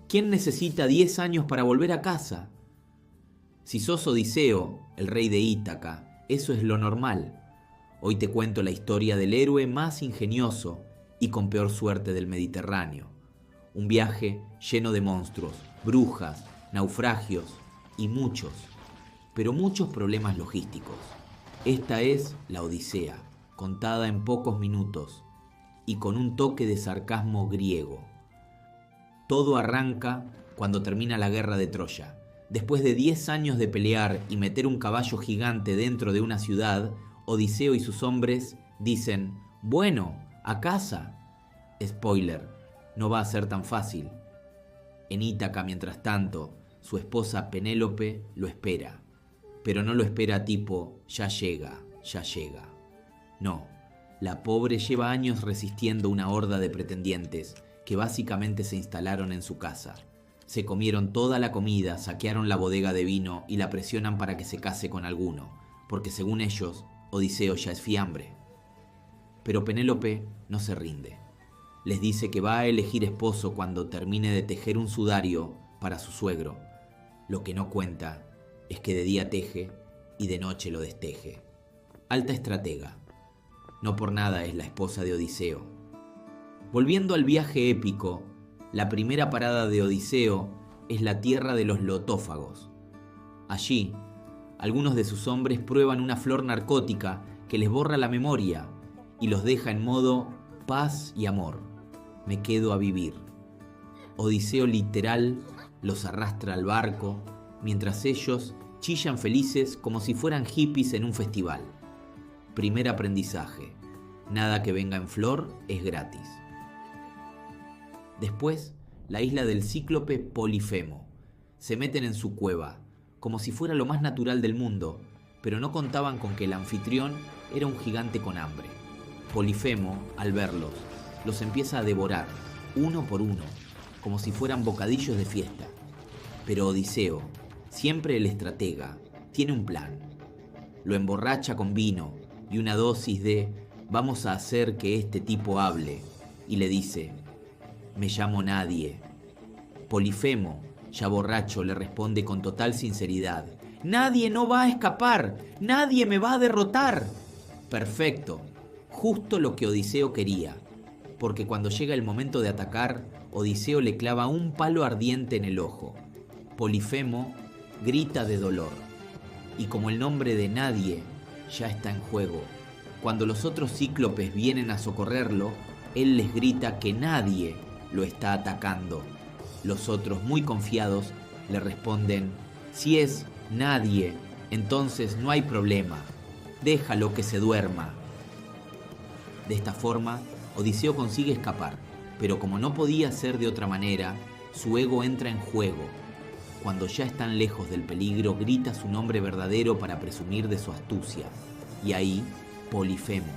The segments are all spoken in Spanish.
¿Quién necesita 10 años para volver a casa? Si sos Odiseo, el rey de Ítaca, eso es lo normal. Hoy te cuento la historia del héroe más ingenioso y con peor suerte del Mediterráneo. Un viaje lleno de monstruos, brujas, naufragios y muchos, pero muchos problemas logísticos. Esta es la Odisea, contada en pocos minutos y con un toque de sarcasmo griego. Todo arranca cuando termina la guerra de Troya. Después de 10 años de pelear y meter un caballo gigante dentro de una ciudad, Odiseo y sus hombres dicen: bueno, a casa. Spoiler, no va a ser tan fácil. En Ítaca, mientras tanto, su esposa Penélope lo espera. Pero no lo espera tipo, ya llega, ya llega. No, la pobre lleva años resistiendo una horda de pretendientes que básicamente se instalaron en su casa. Se comieron toda la comida, saquearon la bodega de vino y la presionan para que se case con alguno, porque según ellos, Odiseo ya es fiambre. Pero Penélope no se rinde. Les dice que va a elegir esposo cuando termine de tejer un sudario para su suegro. Lo que no cuenta es que de día teje y de noche lo desteje. Alta estratega. No por nada es la esposa de Odiseo. Volviendo al viaje épico, la primera parada de Odiseo es la tierra de los lotófagos. Allí, algunos de sus hombres prueban una flor narcótica que les borra la memoria y los deja en modo paz y amor. Me quedo a vivir. Odiseo literal los arrastra al barco mientras ellos chillan felices como si fueran hippies en un festival. Primer aprendizaje: nada que venga en flor es gratis. Después, la isla del cíclope Polifemo. Se meten en su cueva, como si fuera lo más natural del mundo, pero no contaban con que el anfitrión era un gigante con hambre. Polifemo, al verlos, los empieza a devorar, uno por uno, como si fueran bocadillos de fiesta. Pero Odiseo, siempre el estratega, tiene un plan. Lo emborracha con vino y una dosis de «vamos a hacer que este tipo hable», y le dice: «Me llamo Nadie». Polifemo, ya borracho, le responde con total sinceridad: «Nadie no va a escapar, nadie me va a derrotar». Perfecto, justo lo que Odiseo quería, porque cuando llega el momento de atacar, Odiseo le clava un palo ardiente en el ojo. Polifemo grita de dolor, y como el nombre de Nadie ya está en juego, cuando los otros cíclopes vienen a socorrerlo, él les grita que nadie lo está atacando. Los otros, muy confiados, le responden: si es Nadie, entonces no hay problema, déjalo que se duerma. De esta forma, Odiseo consigue escapar, pero como no podía ser de otra manera, su ego entra en juego. Cuando ya están lejos del peligro, grita su nombre verdadero para presumir de su astucia. Y ahí, Polifemo,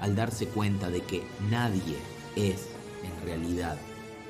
al darse cuenta de que nadie es, en realidad,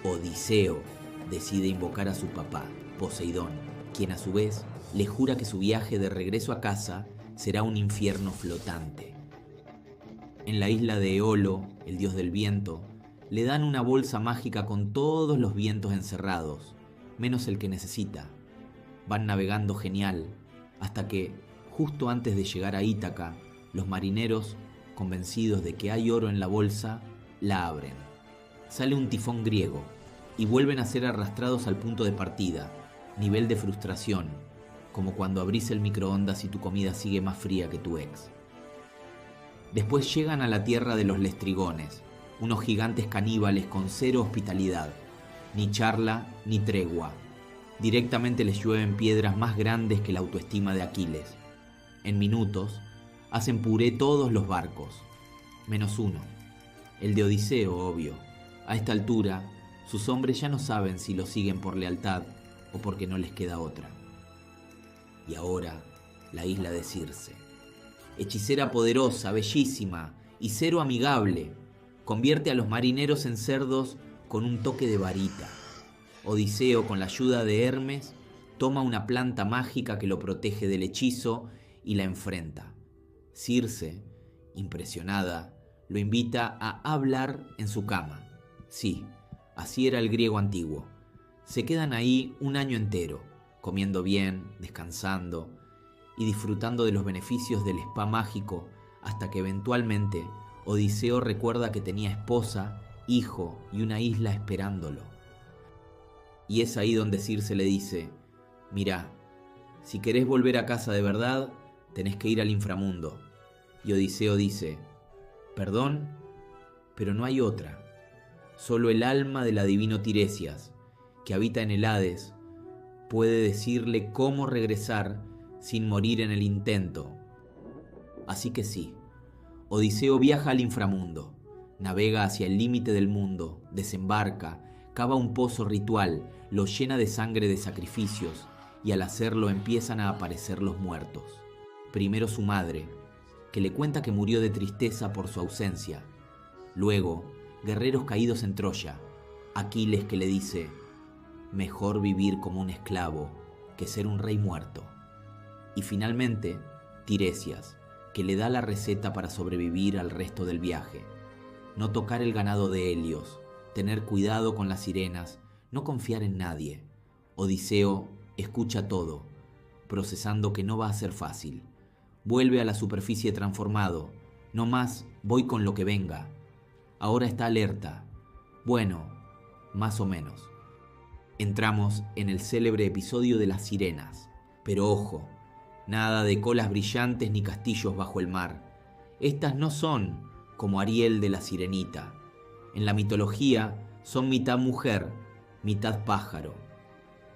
Odiseo, decide invocar a su papá, Poseidón, quien a su vez le jura que su viaje de regreso a casa será un infierno flotante. En la isla de Eolo, el dios del viento, le dan una bolsa mágica con todos los vientos encerrados, menos el que necesita. Van navegando genial, hasta que, justo antes de llegar a Ítaca, los marineros, convencidos de que hay oro en la bolsa, la abren. Sale un tifón griego, y vuelven a ser arrastrados al punto de partida, nivel de frustración, como cuando abrís el microondas y tu comida sigue más fría que tu ex. Después llegan a la tierra de los lestrigones, unos gigantes caníbales con cero hospitalidad, ni charla ni tregua. Directamente les llueven piedras más grandes que la autoestima de Aquiles. En minutos, hacen puré todos los barcos, menos uno, el de Odiseo, obvio. A esta altura, sus hombres ya no saben si lo siguen por lealtad o porque no les queda otra. Y ahora, la isla de Circe. Hechicera poderosa, bellísima y cero amigable, convierte a los marineros en cerdos con un toque de varita. Odiseo, con la ayuda de Hermes, toma una planta mágica que lo protege del hechizo y la enfrenta. Circe, impresionada, lo invita a hablar en su cama. Sí, así era el griego antiguo. Se quedan ahí un año entero, comiendo bien, descansando y disfrutando de los beneficios del spa mágico, hasta que eventualmente Odiseo recuerda que tenía esposa, hijo y una isla esperándolo. Y es ahí donde Circe le dice: mirá, si querés volver a casa de verdad, tenés que ir al inframundo. Y Odiseo dice: perdón, pero no hay otra. Solo el alma del adivino Tiresias, que habita en el Hades, puede decirle cómo regresar sin morir en el intento. Así que sí, Odiseo viaja al inframundo, navega hacia el límite del mundo, desembarca, cava un pozo ritual, lo llena de sangre de sacrificios, y al hacerlo empiezan a aparecer los muertos. Primero su madre, que le cuenta que murió de tristeza por su ausencia. Luego, guerreros caídos en Troya, Aquiles, que le dice: mejor vivir como un esclavo que ser un rey muerto. Y finalmente, Tiresias, que le da la receta para sobrevivir al resto del viaje: no tocar el ganado de Helios, tener cuidado con las sirenas, no confiar en nadie. Odiseo escucha todo, procesando que no va a ser fácil. Vuelve a la superficie transformado: no más, voy con lo que venga. Ahora está alerta. Bueno, más o menos. Entramos en el célebre episodio de las sirenas. Pero ojo, nada de colas brillantes ni castillos bajo el mar. Estas no son como Ariel de la Sirenita. En la mitología son mitad mujer, mitad pájaro.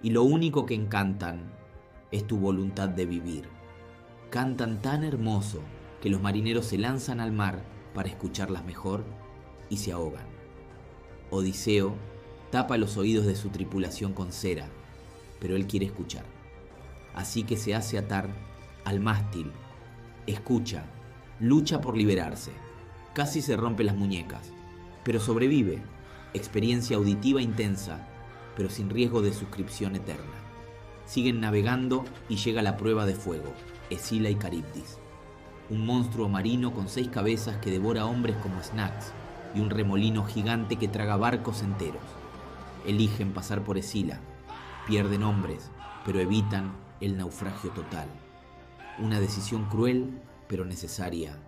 Y lo único que encantan es tu voluntad de vivir. Cantan tan hermoso que los marineros se lanzan al mar para escucharlas mejor y se ahogan. Odiseo tapa los oídos de su tripulación con cera, pero él quiere escuchar. Así que se hace atar al mástil, escucha, lucha por liberarse. Casi se rompe las muñecas, pero sobrevive. Experiencia auditiva intensa, pero sin riesgo de suscripción eterna. Siguen navegando y llega la prueba de fuego, Escila y Caribdis. Un monstruo marino con 6 cabezas que devora hombres como snacks y un remolino gigante que traga barcos enteros. Eligen pasar por Escila, pierden hombres, pero evitan el naufragio total. Una decisión cruel, pero necesaria,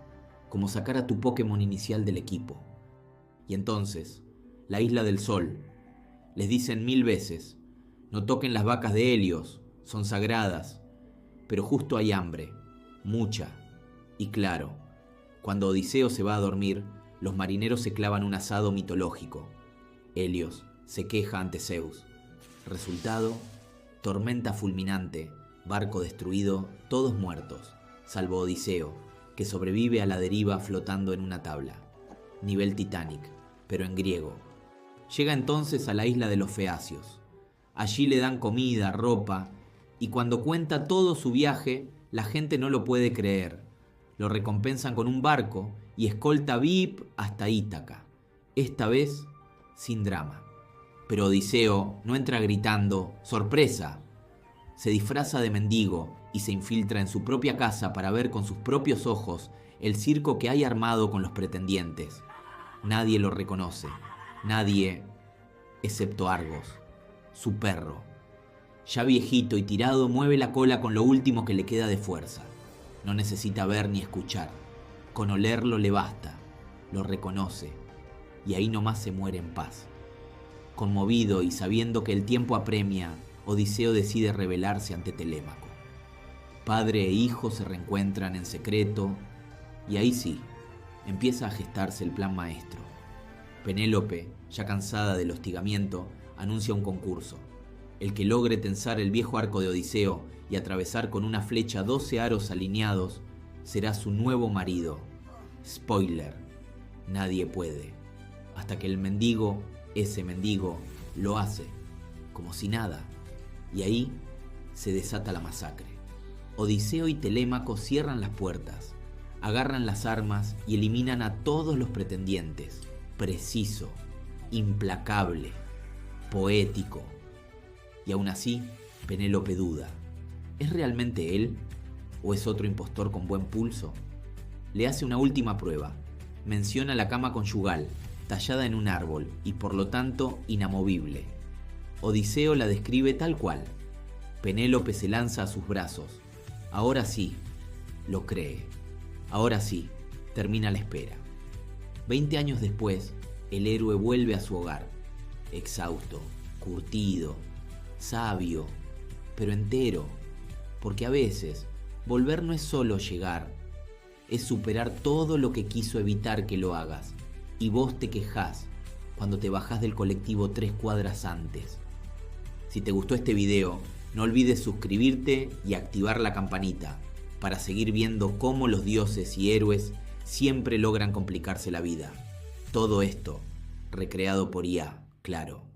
como sacar a tu Pokémon inicial del equipo. Y entonces, la Isla del Sol. Les dicen 1000 veces: no toquen las vacas de Helios, son sagradas. Pero justo hay hambre, mucha. Y claro, cuando Odiseo se va a dormir, los marineros se clavan un asado mitológico. Helios se queja ante Zeus. Resultado: tormenta fulminante, barco destruido, todos muertos, salvo Odiseo, que sobrevive a la deriva flotando en una tabla. Nivel Titanic, pero en griego. Llega entonces a la isla de los Feacios. Allí le dan comida, ropa, y cuando cuenta todo su viaje, la gente no lo puede creer. Lo recompensan con un barco y escolta VIP hasta Ítaca. Esta vez, sin drama. Pero Odiseo no entra gritando ¡sorpresa! Se disfraza de mendigo y se infiltra en su propia casa para ver con sus propios ojos el circo que hay armado con los pretendientes. Nadie lo reconoce, nadie, excepto Argos, su perro. Ya viejito y tirado, mueve la cola con lo último que le queda de fuerza. No necesita ver ni escuchar. Con olerlo le basta. Lo reconoce. Y ahí nomás se muere en paz. Conmovido y sabiendo que el tiempo apremia, Odiseo decide rebelarse ante Telémaco. Padre e hijo se reencuentran en secreto, y ahí sí, empieza a gestarse el plan maestro. Penélope, ya cansada del hostigamiento, anuncia un concurso. El que logre tensar el viejo arco de Odiseo y atravesar con una flecha 12 aros alineados, será su nuevo marido. Spoiler, nadie puede. Hasta que el mendigo, ese mendigo, lo hace, como si nada. Y ahí se desata la masacre. Odiseo y Telémaco cierran las puertas, agarran las armas y eliminan a todos los pretendientes. Preciso, implacable, poético. Y aún así, Penélope duda. ¿Es realmente él? ¿O es otro impostor con buen pulso? Le hace una última prueba. Menciona la cama conyugal, tallada en un árbol y por lo tanto inamovible. Odiseo la describe tal cual. Penélope se lanza a sus brazos. Ahora sí, lo cree. Ahora sí, termina la espera. 20 años después, el héroe vuelve a su hogar, exhausto, curtido, sabio, pero entero, porque a veces volver no es solo llegar, es superar todo lo que quiso evitar que lo hagas, y vos te quejás cuando te bajás del colectivo 3 cuadras antes. Si te gustó este video, no olvides suscribirte y activar la campanita para seguir viendo cómo los dioses y héroes siempre logran complicarse la vida. Todo esto recreado por IA, claro.